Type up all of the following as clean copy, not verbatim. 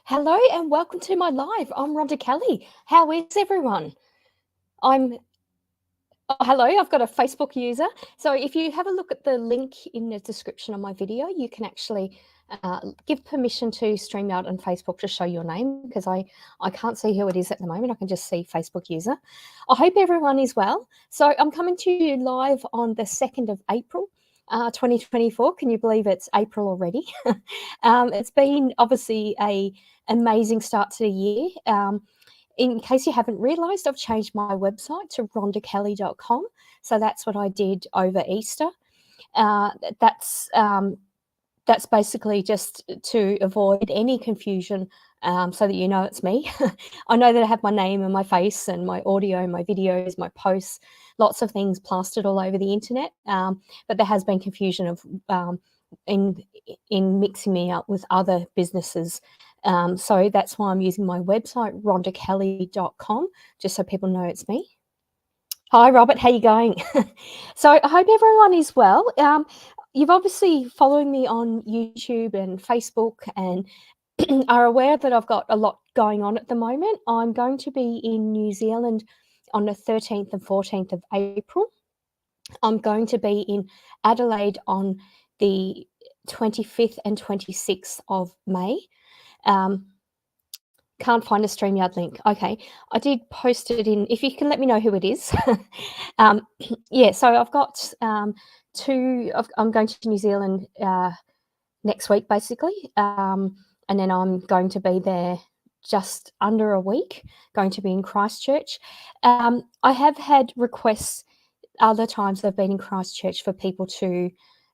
Hello and welcome to my live. I'm Rhonda Kelly. How is everyone? Hello, I've got a Facebook user. So if you have a look at the link in the description of my video, you can actually give permission to StreamYard and Facebook to show your name, because I can't see who it is at the moment. I can just see Facebook user. I hope everyone is well. So I'm coming to you live on the 2nd of April. 2024. Can you believe it's April already? It's been obviously an amazing start to the year. In case you haven't realised, I've changed my website to rhondakelly.com. So that's what I did over Easter. That's basically just to avoid any confusion, so that you know it's me. I know that I have my name and my face and my audio, my videos, my posts, lots of things plastered all over the internet, but there has been confusion of in mixing me up with other businesses. So that's why I'm using my website, rhondakelly.com, just so people know it's me. Hi, Robert. How you going? So I hope everyone is well. You've obviously following me on YouTube and Facebook and are aware that I've got a lot going on at the moment. I'm going to be in New Zealand on the 13th and 14th of April. I'm going to be in Adelaide on the 25th and 26th of May. Can't find a StreamYard link. Okay, I did post it in. If you can let me know who it is. Yeah, so I've got I'm going to New Zealand next week, basically, and then I'm going to be there just under a week, going to be in Christchurch. I have had requests other times I've been in Christchurch for people to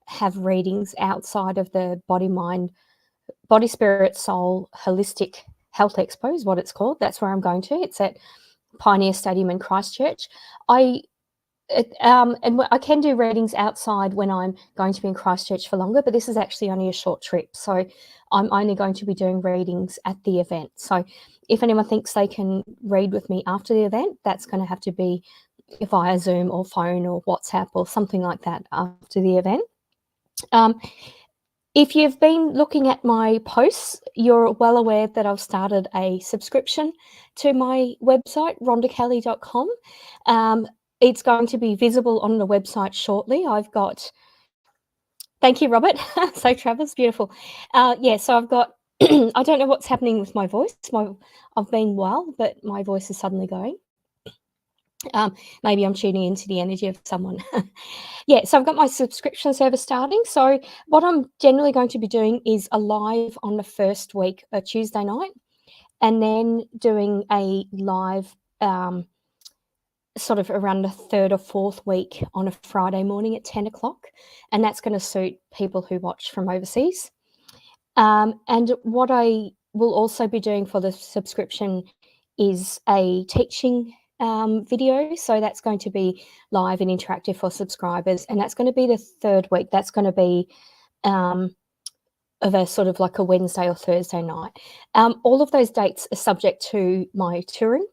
have readings outside of the Body, Spirit, Soul, Holistic Health Expo is what it's called. That's where I'm going to. It's at Pioneer Stadium in Christchurch. And I can do readings outside when I'm going to be in Christchurch for longer, but this is actually only a short trip. So I'm only going to be doing readings at the event. So if anyone thinks they can read with me after the event, that's going to have to be via Zoom or phone or WhatsApp or something like that after the event. If you've been looking at my posts, you're well aware that I've started a subscription to my website, rhondakelly.com. It's going to be visible on the website shortly. Thank you, Robert. Safe travels, beautiful. Yeah, so I've got, I don't know what's happening with my voice. I've been well, but my voice is suddenly going. Maybe I'm tuning into the energy of someone. Yeah, so I've got my subscription service starting. So what I'm generally going to be doing is a live on the first week, a Tuesday night, and then doing a live sort of around the third or fourth week on a Friday morning at 10 o'clock. And that's going to suit people who watch from overseas. And what I will also be doing for the subscription is a teaching video. So that's going to be live and interactive for subscribers. And that's going to be the third week. That's going to be of a sort of like a Wednesday or Thursday night. All of those dates are subject to my touring.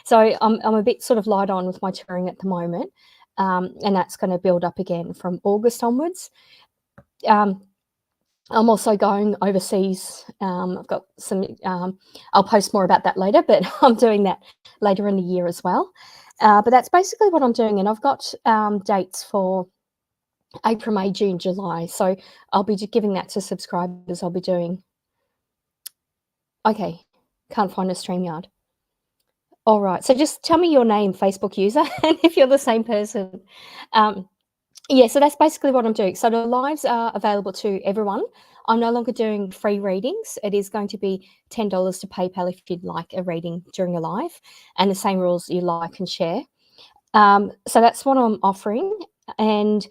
So I'm a bit sort of light on with my touring at the moment. And that's going to build up again from August onwards. I'm also going overseas. I've got some, I'll post more about that later, but I'm doing that later in the year as well. But that's basically what I'm doing. And I've got dates for April, May, June, July. So I'll be giving that to subscribers. I'll be doing, okay, can't find a StreamYard. All right, so just tell me your name, Facebook user, and if you're the same person. Yeah, so that's basically what I'm doing. So the lives are available to everyone. I'm no longer doing free readings. It is going to be $10 to PayPal if you'd like a reading during a live, and the same rules, you like and share. So that's what I'm offering. And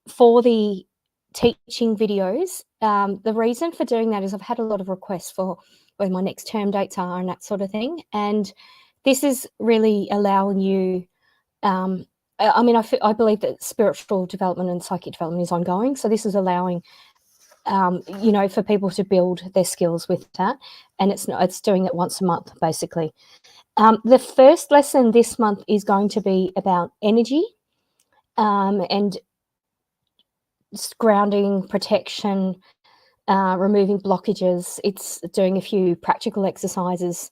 for the teaching videos, the reason for doing that is I've had a lot of requests for where my next term dates are and that sort of thing. And this is really allowing you, I mean, I believe that spiritual development and psychic development is ongoing. So this is allowing, you know, for people to build their skills with that. And it's doing it once a month, basically. The first lesson this month is going to be about energy and grounding, protection, removing blockages. It's doing a few practical exercises,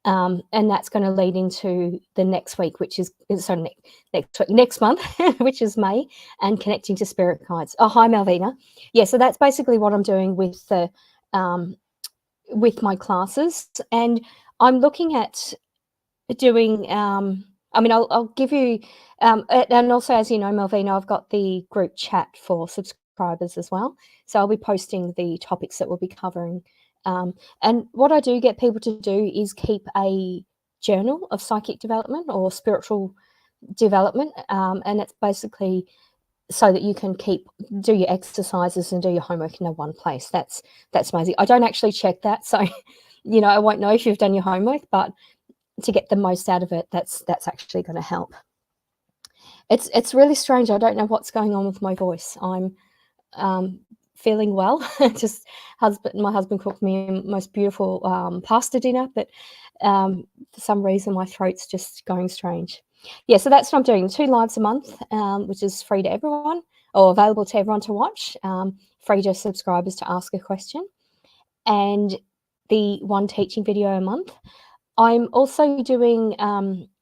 and that's going to lead into the next week, which is next month, which is May, and connecting to spirit guides. Oh, hi, Malvina. Yeah, so that's basically what I'm doing with the with my classes, and I'm looking at doing. I mean, I'll give you, and also, as you know, Malvina, I've got the group chat for subscribers as well. So I'll be posting the topics that we'll be covering. And what I do get people to do is keep a journal of psychic development or spiritual development. And it's basically so that you can do your exercises and do your homework in one place. That's amazing. I don't actually check that. So, I won't know if you've done your homework, but to get the most out of it, that's actually going to help. It's really strange. I don't know what's going on with my voice. I'm feeling well. Just my husband cooked me a most beautiful pasta dinner, but for some reason my throat's just going strange. Yeah, so that's what I'm doing. 2 lives a month, which is free to everyone, or available to everyone to watch. Free to subscribers to ask a question, and the 1 teaching video a month. I'm also doing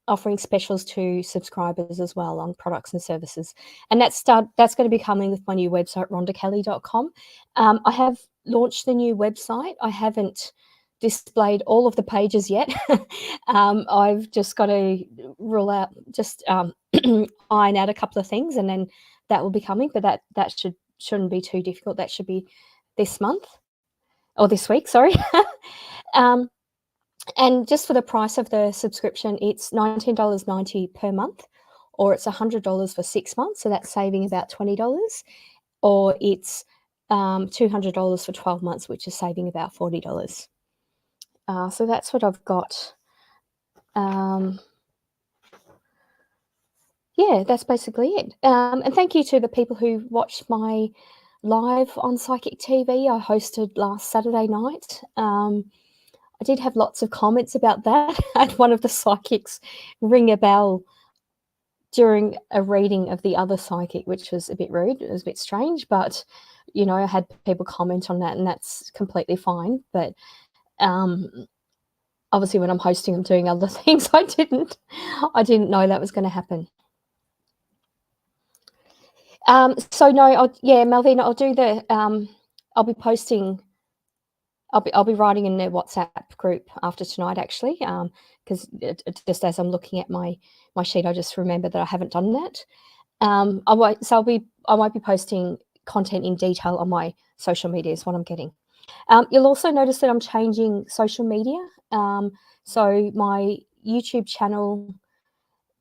offering specials to subscribers as well on products and services, and that's going to be coming with my new website, rhondakelly.com. I have launched the new website. I haven't displayed all of the pages yet. I've just got to rule out, just iron out a couple of things, and then that will be coming. But that shouldn't be too difficult. That should be this month or this week. Sorry. And just for the price of the subscription, it's $19.90 per month, or it's $100 for 6 months. So that's saving about $20, or it's $200 for 12 months, which is saving about $40. So that's what I've got. Yeah, that's basically it. And thank you to the people who watched my live on Psychic TV I hosted last Saturday night. I did have lots of comments about that. I had one of the psychics ring a bell during a reading of the other psychic, which was a bit rude. It was a bit strange, but I had people comment on that, and that's completely fine. But obviously, when I'm hosting, I'm doing other things. I didn't know that was going to happen. So no, Malvina, I'll do the. I'll be posting. I'll be writing in the WhatsApp group after tonight, actually, because just as I'm looking at my sheet, I just remember that I haven't done that. I might be posting content in detail on my social media is what I'm getting. You'll also notice that I'm changing social media. So my YouTube channel,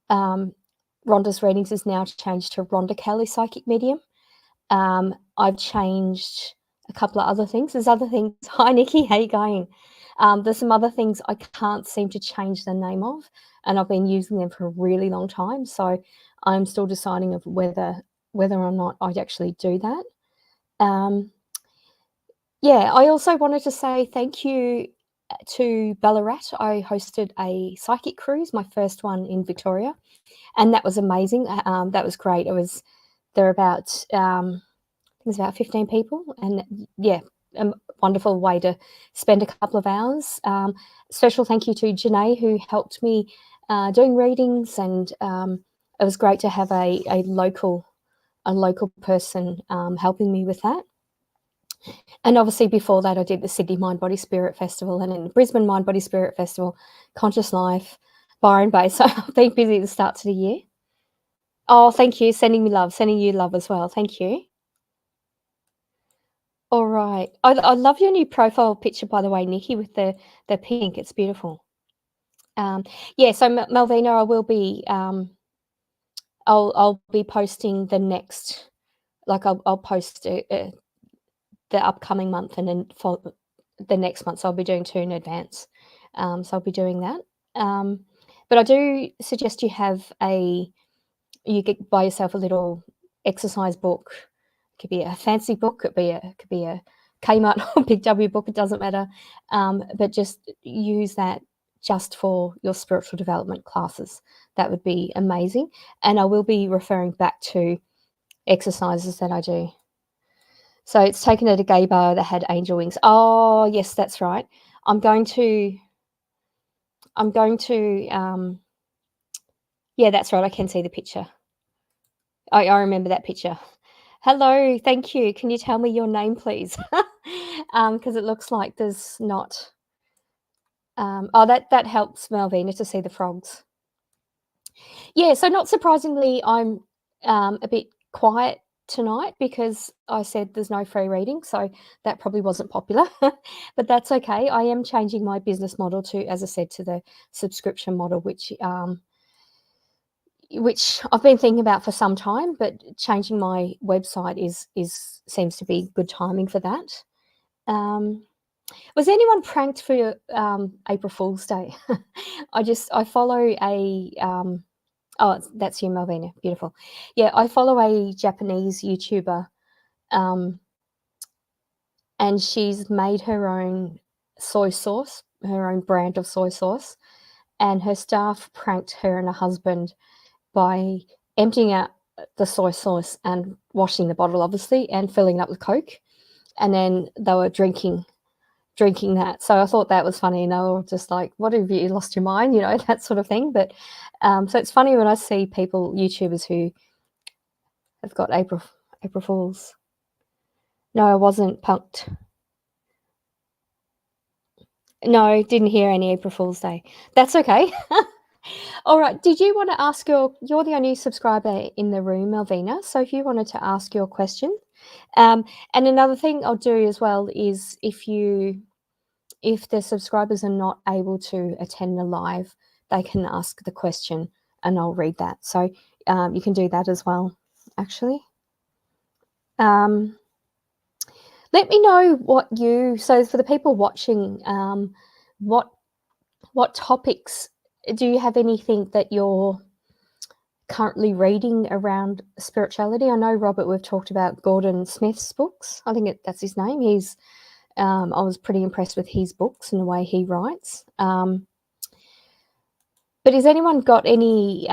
Rhonda's Readings, is now changed to Rhonda Kelly Psychic Medium. I've changed a couple of other things. There's other things. Hi, Nikki. How you going? There's some other things I can't seem to change the name of, and I've been using them for a really long time. So I'm still deciding of whether or not I'd actually do that. Yeah, I also wanted to say thank you to Ballarat. I hosted a psychic cruise, my first one in Victoria, and that was amazing. That was great. There were about it was about 15 people, and yeah, a wonderful way to spend a couple of hours. Special thank you to Janae, who helped me doing readings, and it was great to have a local person helping me with that. And obviously before that, I did the Sydney Mind Body Spirit Festival, and in the Brisbane Mind Body Spirit Festival, Conscious Life, Byron Bay. So I've been busy at the start to the year. Oh, thank you. Sending you love as well. Thank you. All right. I love your new profile picture, by the way, Nikki, with the pink. It's beautiful. Yeah, so Malvina, I will be I'll be posting the next, like I'll post the upcoming month, and then for the next month, so I'll be doing 2 in advance. So I'll be doing that. But I do suggest you buy yourself a little exercise book. It could be a fancy book, could be a Kmart or Big W book, it doesn't matter. But just use that just for your spiritual development classes. That would be amazing. And I will be referring back to exercises that I do. So it's taken at a gay bar that had angel wings. Oh, yes, that's right. I'm going to, yeah, that's right. I can see the picture. I remember that picture. Hello, thank you. Can you tell me your name, please? Because it looks like there's not. Oh, that helps Malvina to see the frogs. Yeah, so not surprisingly, I'm a bit quiet tonight because I said there's no free reading, so that probably wasn't popular, but that's okay. I am changing my business model to, as I said, to the subscription model, which I've been thinking about for some time, but changing my website is seems to be good timing for that. Was anyone pranked for April Fool's Day? I follow a oh, that's you, Malvina. Beautiful. Yeah, I follow a Japanese YouTuber, and she's made her own soy sauce, her own brand of soy sauce, and her staff pranked her and her husband by emptying out the soy sauce and washing the bottle, obviously, and filling it up with Coke, and then they were drinking that. So I thought that was funny, and they were just like, "What have you lost your mind?" You know, that sort of thing. But so it's funny when I see people, YouTubers, who have got April Fools. No, I wasn't punked. No, didn't hear any April Fool's Day. That's okay. All right. Did you want to ask you're the only subscriber in the room, Malvina. So if you wanted to ask your question, and another thing I'll do as well is if the subscribers are not able to attend the live, they can ask the question and I'll read that. So you can do that as well, actually. Let me know so for the people watching, what topics, do you have anything that you're currently reading around spirituality? I know, Robert, we've talked about Gordon Smith's books. I think that's his name. I was pretty impressed with his books and the way he writes. But has anyone got any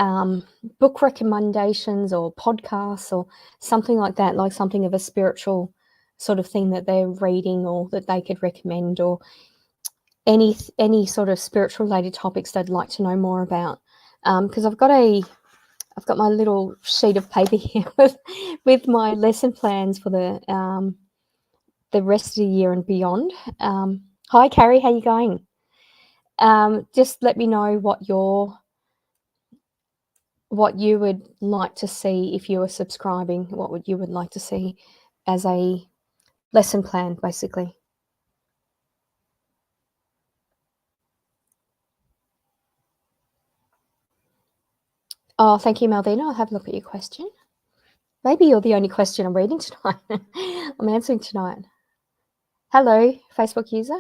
book recommendations or podcasts or something like that, like something of a spiritual sort of thing that they're reading or that they could recommend, or any sort of spiritual related topics they'd like to know more about? Because I've got my little sheet of paper here with my lesson plans for the rest of the year and beyond. Hi, Carrie, how you going? Just let me know what you would like to see if you were subscribing. What you would like to see as a lesson plan, basically. Oh, thank you, Malvina. I'll have a look at your question. Maybe you're the only question I'm reading tonight. I'm answering tonight. Hello, Facebook user.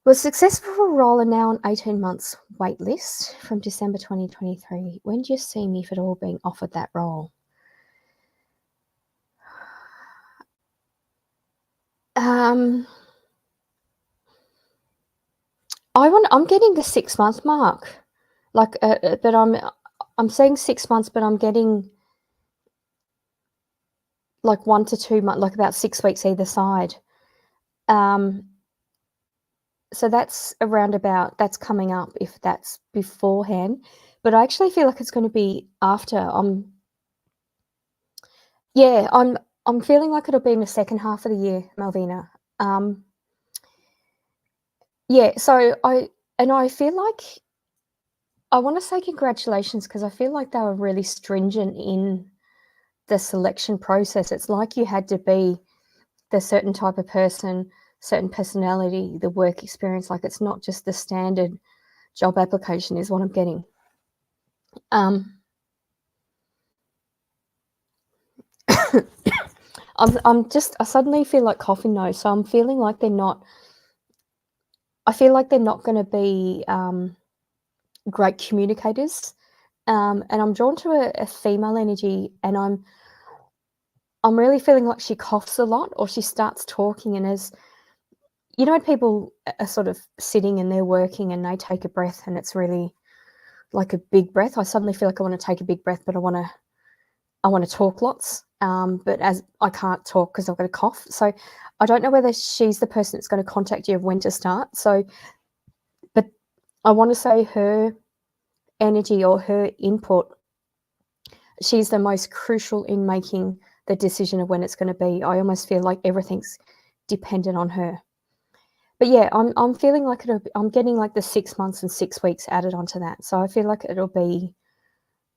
Was successful for a role and now on 18 months wait list from December 2023. When do you see me, if at all, being offered that role? I'm getting the 6 month mark, like, but I'm saying 6 months, but I'm getting like 1 to 2 months, like about 6 weeks either side. So that's that's coming up if that's beforehand, but I actually feel like it's going to be after. I'm feeling like it'll be in the second half of the year, Malvina. Yeah, so I feel like I want to say congratulations, because I feel like they were really stringent in the selection process. It's like you had to be the certain type of person, certain personality, the work experience. Like, it's not just the standard job application is what I'm getting. I suddenly feel like coughing though, so I'm feeling like I feel like they're not going to be great communicators, and I'm drawn to a female energy, and I'm really feeling like she coughs a lot, or she starts talking, and as you know, when people are sort of sitting and they're working and they take a breath and it's really like a big breath, I suddenly feel like I want to take a big breath, but I want to talk lots. but as I can't talk because I've got a cough. So I don't know whether she's the person that's going to contact you of when to start. So, but I want to say her energy or her input, she's the most crucial in making the decision of when it's going to be. I almost feel like everything's dependent on her. But yeah, I'm feeling like I'm getting like the 6 months and 6 weeks added onto that. So I feel like it'll be,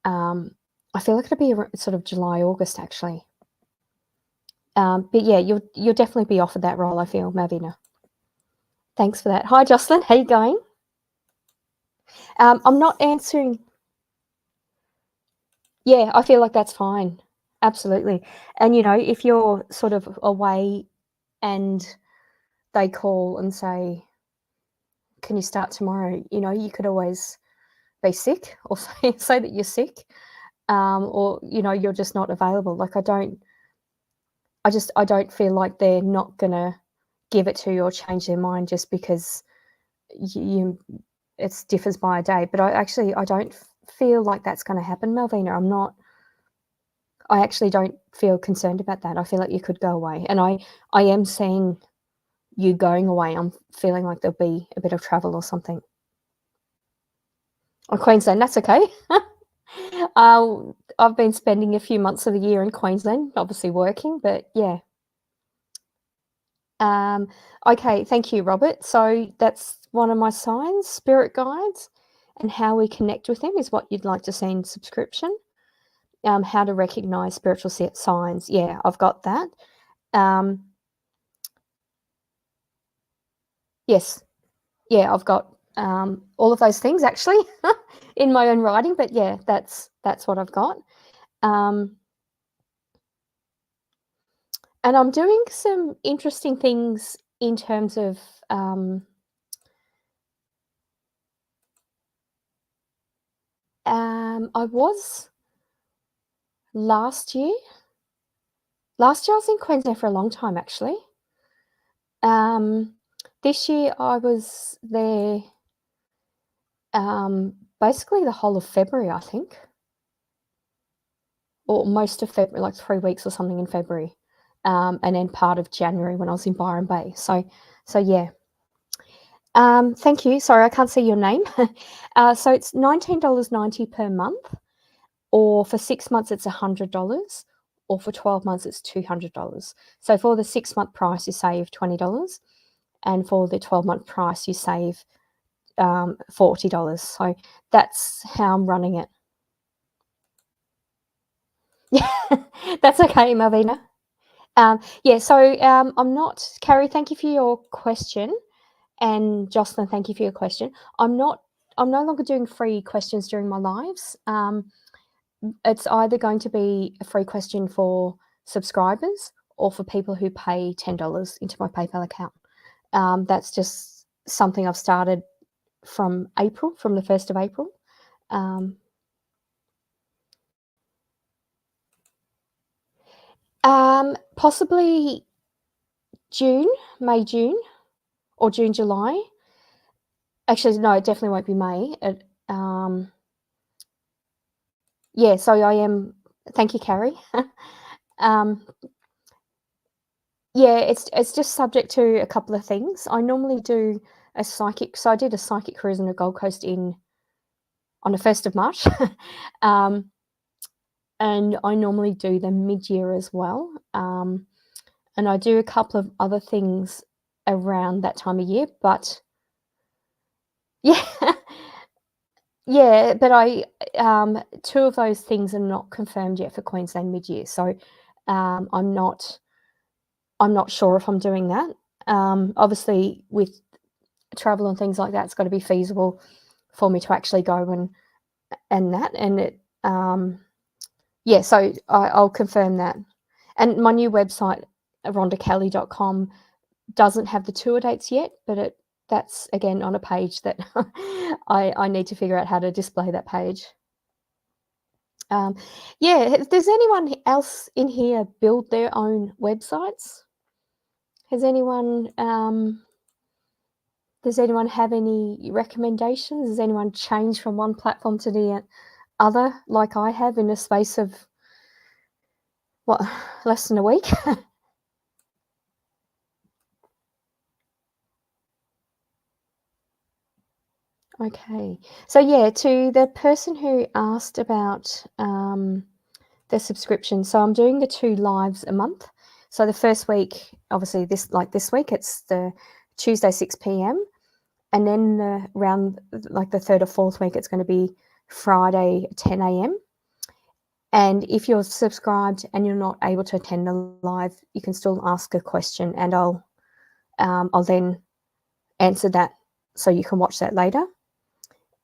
sort of July, August actually. But yeah, you'll definitely be offered that role, I feel, Malvina. Thanks for that. Hi, Jocelyn. How you going? I'm not answering. Yeah, I feel like that's fine. Absolutely. And, if you're sort of away and they call and say, can you start tomorrow? You could always be sick or say that you're sick, or, you're just not available. Like, I don't feel like they're not going to give it to you or change their mind just because it differs by a day. But I don't feel like that's going to happen, Malvina. I actually don't feel concerned about that. I feel like you could go away, and I am seeing you going away. I'm feeling like there'll be a bit of travel or something. Or Queensland, that's okay. I've been spending a few months of the year in Queensland, obviously working, but yeah. Okay, thank you, Robert. So that's one of my signs, spirit guides, and how we connect with them is what you'd like to see in subscription. How to recognize spiritual signs. Yeah, I've got that. Yes. Yeah, I've got all of those things actually in my own writing, but yeah, that's what I've got. And I'm doing some interesting things in terms of I was last year. Last year I was in Queensland for a long time actually. This year I was there basically the whole of February, I think. Or most of February, like 3 weeks or something in February. And then part of January when I was in Byron Bay. So yeah. Thank you. Sorry, I can't see your name. So it's $19.90 per month, or for 6 months it's $100, or for 12 months it's $200. So for the 6-month price you save $20, and for the 12-month price you save $40. So that's how I'm running it. Yeah, that's okay, Malvina. Yeah, so I'm not, Carrie, thank you for your question. And Jocelyn, thank you for your question. I'm no longer doing free questions during my lives. It's either going to be a free question for subscribers or for people who pay $10 into my PayPal account. That's just something I've started from the 1st of April. Possibly May, June, or June, July. Actually, no, it definitely won't be May. Yeah, so I am. Thank you, Carrie. Yeah, it's just subject to a couple of things. I normally do a psychic. So I did a psychic cruise on the Gold Coast on the 1st of March, and I normally do them mid-year as well. And I do a couple of other things around that time of year, but yeah. Yeah, but I 2 of those things are not confirmed yet for Queensland mid-year, so I'm not sure if I'm doing that. Obviously, with travel and things like that, it's got to be feasible for me to actually go and that, and it yeah. So I'll confirm that. And my new website, rhondakelly.com, doesn't have the tour dates yet, but that's again on a page that I need to figure out how to display that page. Yeah, does anyone else in here build their own websites? Does anyone have any recommendations? Has anyone changed from one platform to the other, like I have, in a space of what, less than a week? Okay. So yeah, to the person who asked about the subscription, so I'm doing the 2 lives a month. So the first week, obviously this week, it's the Tuesday 6 p.m. And then around like the third or fourth week, it's going to be Friday 10 a.m. And if you're subscribed and you're not able to attend the live, you can still ask a question, and I'll then answer that, so you can watch that later.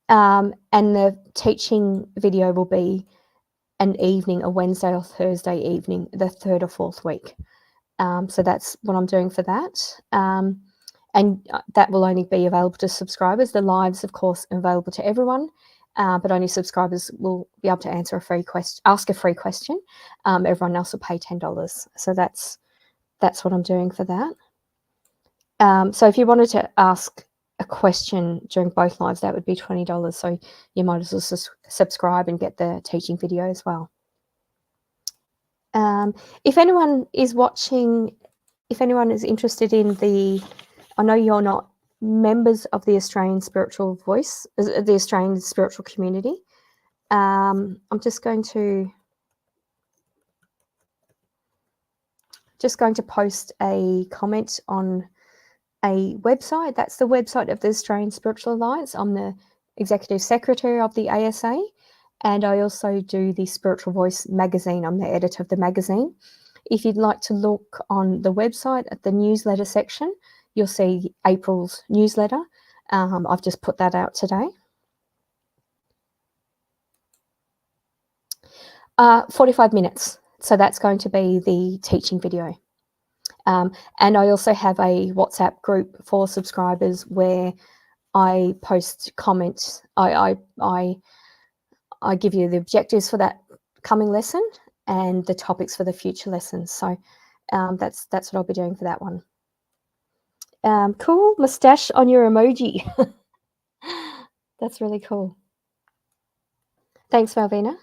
And the teaching video will be an evening, a Wednesday or Thursday evening, the third or fourth week. So that's what I'm doing for that. And that will only be available to subscribers. The lives, of course, are available to everyone, but only subscribers will be able to ask a free question. Everyone else will pay $10. So that's what I'm doing for that. So if you wanted to ask a question during both lives, that would be $20. So you might as well subscribe and get the teaching video as well. If anyone is watching, if anyone is interested in I know you're not members of the Australian Spiritual Voice, the Australian Spiritual Community. I'm just going to post a comment on a website. That's the website of the Australian Spiritual Alliance. I'm the Executive Secretary of the ASA, and I also do the Spiritual Voice magazine. I'm the editor of the magazine. If you'd like to look on the website at the newsletter section, you'll see April's newsletter. I've just put that out today. 45 minutes. So that's going to be the teaching video. And I also have a WhatsApp group for subscribers where I post comments. I give you the objectives for that coming lesson and the topics for the future lessons. So that's what I'll be doing for that one. Cool mustache on your emoji. That's really cool. Thanks, Malvina.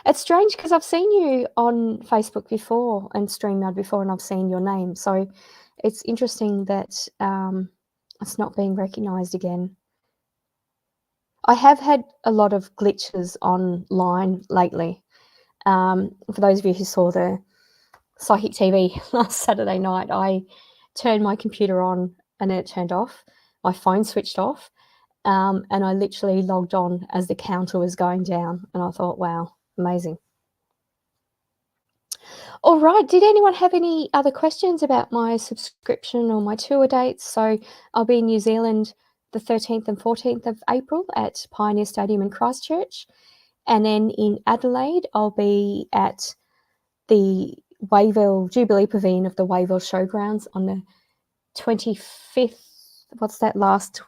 It's strange because I've seen you on Facebook before and StreamYard before, and I've seen your name. So it's interesting that it's not being recognised again. I have had a lot of glitches online lately. For those of you who saw the Psychic TV last Saturday night, I turned my computer on and it turned off. My phone switched off, and I literally logged on as the counter was going down, and I thought, wow, amazing. All right, did anyone have any other questions about my subscription or my tour dates? So I'll be in New Zealand the 13th and 14th of April at Pioneer Stadium in Christchurch. And then in Adelaide, I'll be at the Wayville Jubilee Pavilion of the Wayville Showgrounds on the 25th, 25th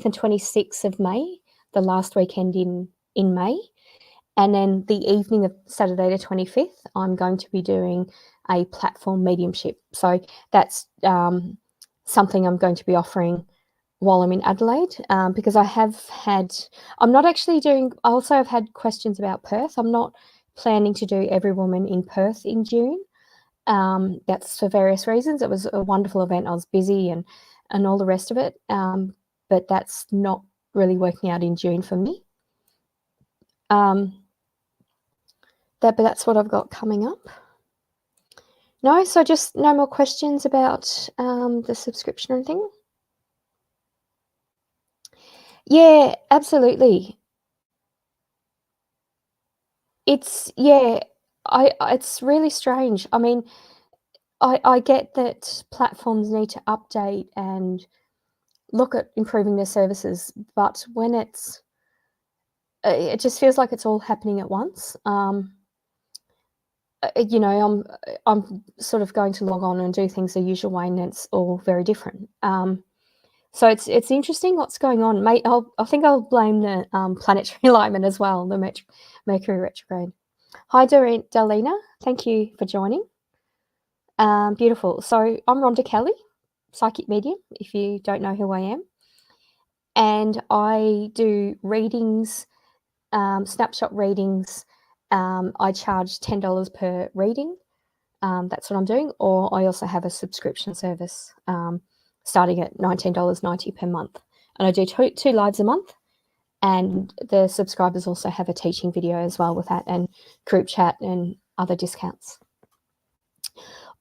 and 26th of May, the last weekend in May. And then the evening of Saturday the 25th, I'm going to be doing a platform mediumship. So that's something I'm going to be offering while I'm in Adelaide, because I also have had questions about Perth. I'm not planning to do Every Woman in Perth in June. That's for various reasons. It was a wonderful event. I was busy and all the rest of it. But that's not really working out in June for me. But that's what I've got coming up. No, so just no more questions about the subscription or anything? Yeah, absolutely. It's really strange. I mean, I get that platforms need to update and look at improving their services, but when it just feels like it's all happening at once. You know, I'm sort of going to log on and do things the usual way, and it's all very different. So it's interesting what's going on. I think I'll blame the planetary alignment as well, the Mercury retrograde. Hi, Darlena. Thank you for joining. Beautiful. So I'm Rhonda Kelly, psychic medium, if you don't know who I am. And I do readings, snapshot readings, I charge $10 per reading. That's what I'm doing. Or I also have a subscription service starting at $19.90 per month. And I do two lives a month. And the subscribers also have a teaching video as well with that, and group chat and other discounts.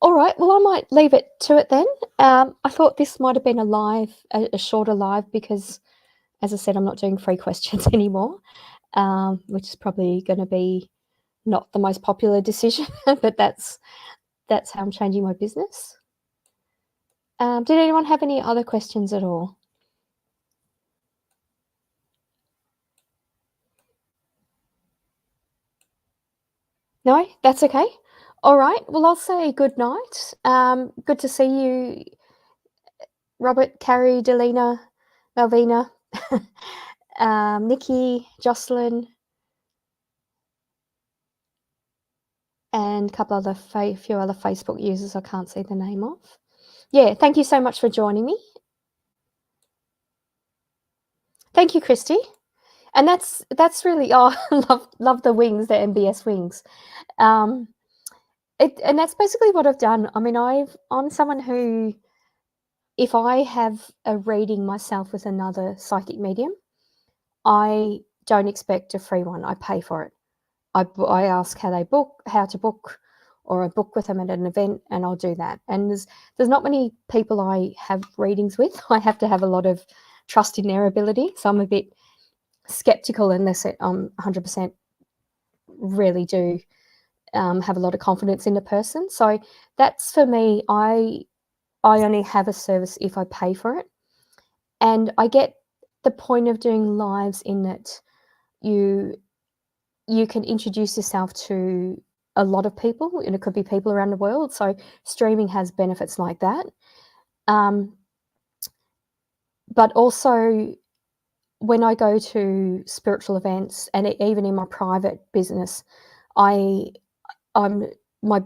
All right, well, I might leave it to it then. I thought this might have been a shorter live because, as I said, I'm not doing free questions anymore, which is probably going to be not the most popular decision, but that's how I'm changing my business. Did anyone have any other questions at all? No, that's okay. All right, well, I'll say good night. Good to see you, Robert, Carrie, Delina, Malvina, Nikki, Jocelyn, and a couple other few other Facebook users I can't see the name of. Yeah, thank you so much for joining me. Thank you, Christy. And that's really love the wings, the MBS wings. And that's basically what I've done. I mean, I'm someone who, if I have a reading myself with another psychic medium, I don't expect a free one. I pay for it. I ask how to book, or I book with them at an event, and I'll do that. And there's not many people I have readings with. I have to have a lot of trust in their ability. So I'm a bit skeptical unless I'm 100% really do have a lot of confidence in the person. So that's for me. I only have a service if I pay for it. And I get the point of doing lives in that you can introduce yourself to a lot of people, and it could be people around the world. So streaming has benefits like that. But also when I go to spiritual events, and even in my private business, my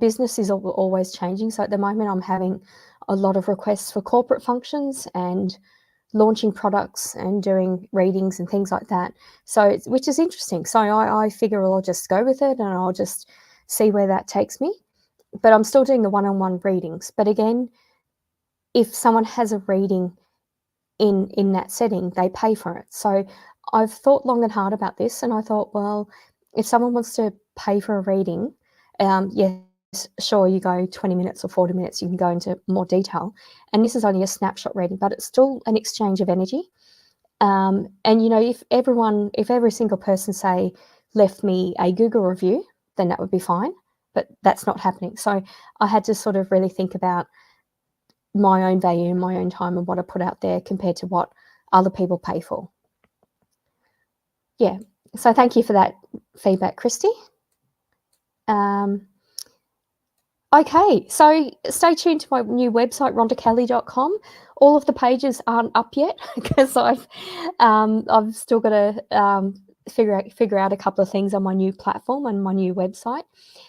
business is always changing. So at the moment I'm having a lot of requests for corporate functions and launching products and doing readings and things like that. So which is interesting. So I figure I'll just go with it and I'll just see where that takes me. But I'm still doing the one-on-one readings. But again, if someone has a reading in that setting, they pay for it. So I've thought long and hard about this, and I thought, well, if someone wants to pay for a reading, yes, sure, you go 20 minutes or 40 minutes, you can go into more detail. And this is only a snapshot reading, but it's still an exchange of energy. And, if every single person, say, left me a Google review, then that would be fine. But that's not happening. So I had to sort of really think about my own value and my own time and what I put out there compared to what other people pay for. Yeah. So thank you for that feedback, Christy. Okay, so stay tuned to my new website, rhondakelly.com. All of the pages aren't up yet because I've still got to figure out a couple of things on my new platform and my new website.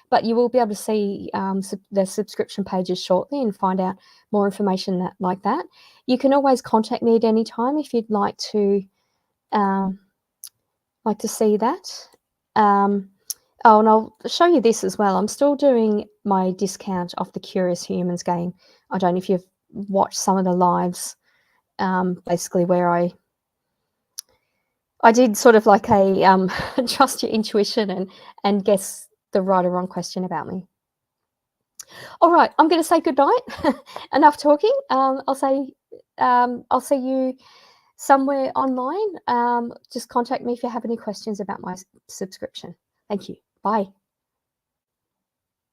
But you will be able to see the subscription pages shortly and find out more information like that. You can always contact me at any time if you'd like to see that. Oh, and I'll show you this as well. I'm still doing my discount off the Curious Humans game. I don't know if you've watched some of the lives, basically where I did sort of like a trust your intuition and guess the right or wrong question about me. All right, I'm going to say good night. Enough talking. I'll see you somewhere online. Just contact me if you have any questions about my subscription. Thank you. Bye.